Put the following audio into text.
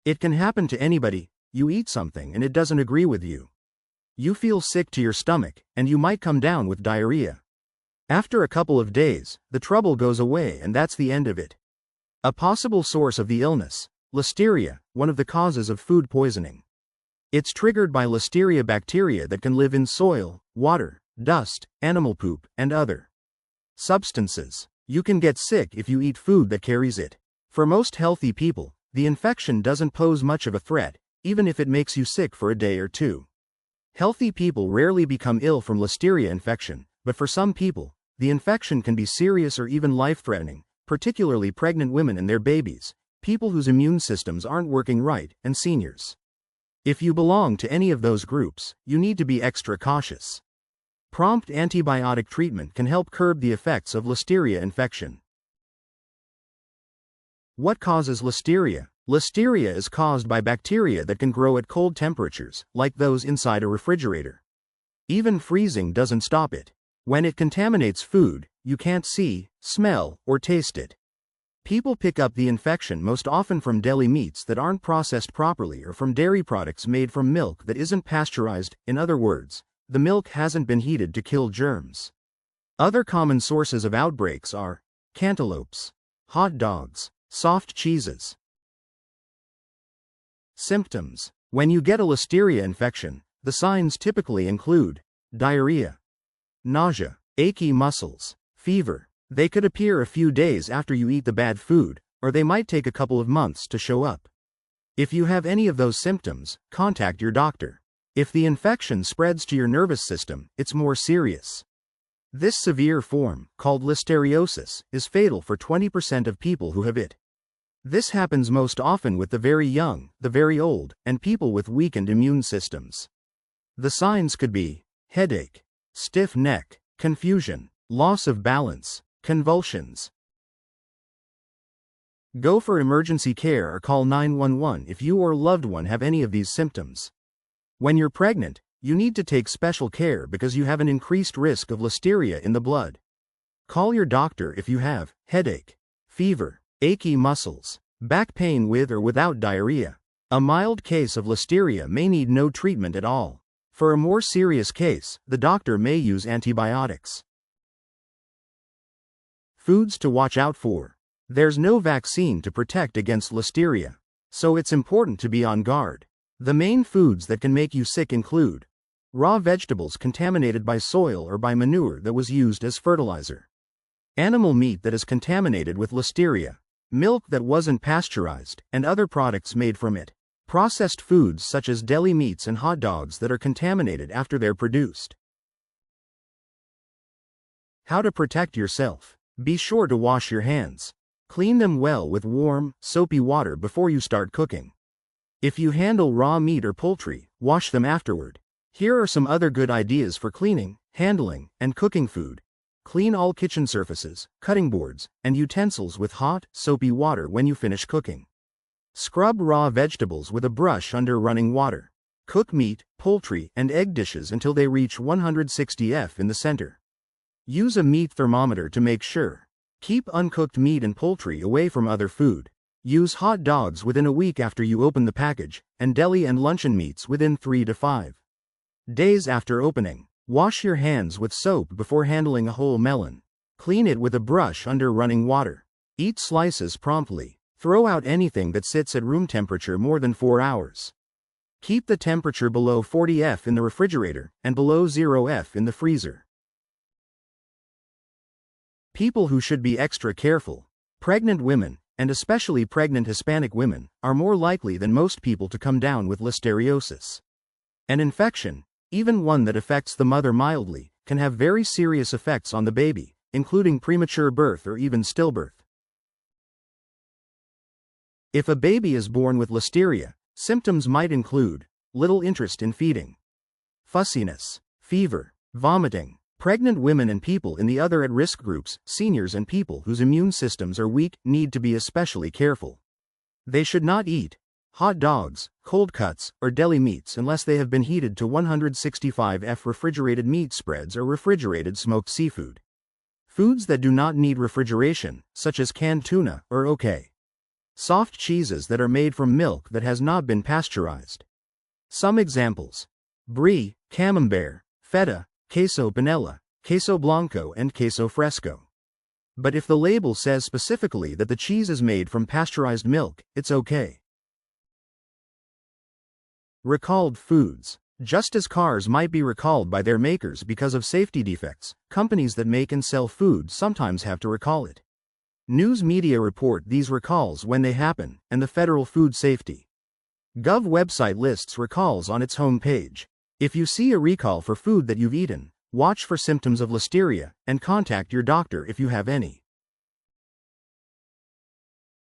It can happen to anybody. You eat something and it doesn't agree with you. You feel sick to your stomach, and you might come down with diarrhea. After a couple of days, the trouble goes away and that's the end of it. A possible source of the illness: Listeria, one of the causes of food poisoning. It's triggered by Listeria bacteria that can live in soil, water, dust, animal poop, and other substances. You can get sick if you eat food that carries it. For most healthy people, the infection doesn't pose much of a threat, even if it makes you sick for a day or two. Healthy people rarely become ill from Listeria infection, but for some people, the infection can be serious or even life-threatening, particularly pregnant women and their babies, people whose immune systems aren't working right, and seniors. If you belong to any of those groups, you need to be extra cautious. Prompt antibiotic treatment can help curb the effects of Listeria infection. What causes Listeria? Listeria is caused by bacteria that can grow at cold temperatures, like those inside a refrigerator. Even freezing doesn't stop it. When it contaminates food, you can't see, smell, or taste it. People pick up the infection most often from deli meats that aren't processed properly or from dairy products made from milk that isn't pasteurized. In other words, the milk hasn't been heated to kill germs. Other common sources of outbreaks are cantaloupes, hot dogs, soft cheeses. Symptoms: when you get a Listeria infection, the signs typically include diarrhea, nausea, achy muscles, fever. They could appear a few days after you eat the bad food, or they might take a couple of months to show up. If you have any of those symptoms, contact your doctor. If the infection spreads to your nervous system, it's more serious. This severe form, called listeriosis, is fatal for 20% of people who have it. This happens most often with the very young, the very old, and people with weakened immune systems. The signs could be headache, stiff neck, confusion, loss of balance, convulsions. Go for emergency care or call 911 if you or a loved one have any of these symptoms. When you're pregnant, you need to take special care because you have an increased risk of Listeria in the blood. Call your doctor if you have headache, fever, achy muscles, back pain with or without diarrhea. A mild case of Listeria may need no treatment at all. For a more serious case, the doctor may use antibiotics. Foods to watch out for. There's no vaccine to protect against Listeria, so it's important to be on guard. The main foods that can make you sick include raw vegetables contaminated by soil or by manure that was used as fertilizer, animal meat that is contaminated with Listeria, milk that wasn't pasteurized, and other products made from it, processed foods such as deli meats and hot dogs that are contaminated after they're produced. How to protect yourself. Be sure to wash your hands. Clean them well with warm, soapy water before you start cooking. If you handle raw meat or poultry, wash them afterward. Here are some other good ideas for cleaning, handling, and cooking food. Clean all kitchen surfaces, cutting boards, and utensils with hot, soapy water when you finish cooking. Scrub raw vegetables with a brush under running water. Cook meat, poultry, and egg dishes until they reach 160 F in the center. Use a meat thermometer to make sure. Keep uncooked meat and poultry away from other food. Use hot dogs within a week after you open the package, and deli and luncheon meats within 3 to 5 days after opening. Wash your hands with soap before handling a whole melon. Clean it with a brush under running water. Eat slices promptly. Throw out anything that sits at room temperature more than 4 hours. Keep the temperature below 40 F in the refrigerator, and below 0 F in the freezer. People who should be extra careful. Pregnant women, and especially pregnant Hispanic women, are more likely than most people to come down with listeriosis. An infection, even one that affects the mother mildly, can have very serious effects on the baby, including premature birth or even stillbirth. If a baby is born with Listeria, symptoms might include little interest in feeding, fussiness, fever, vomiting. Pregnant women and people in the other at-risk groups, seniors and people whose immune systems are weak, need to be especially careful. They should not eat hot dogs, cold cuts, or deli meats unless they have been heated to 165 F. Refrigerated meat spreads or refrigerated smoked seafood. Foods that do not need refrigeration, such as canned tuna, are okay. Soft cheeses that are made from milk that has not been pasteurized. Some examples: brie, camembert, feta, queso panela, queso blanco and queso fresco. But if the label says specifically that the cheese is made from pasteurized milk, it's okay. Recalled foods. Just as cars might be recalled by their makers because of safety defects, companies that make and sell food sometimes have to recall it. News media report these recalls when they happen, and the Federal Food Safety Gov website lists recalls on its home page. If you see a recall for food that you've eaten, watch for symptoms of listeria, and contact your doctor if you have any.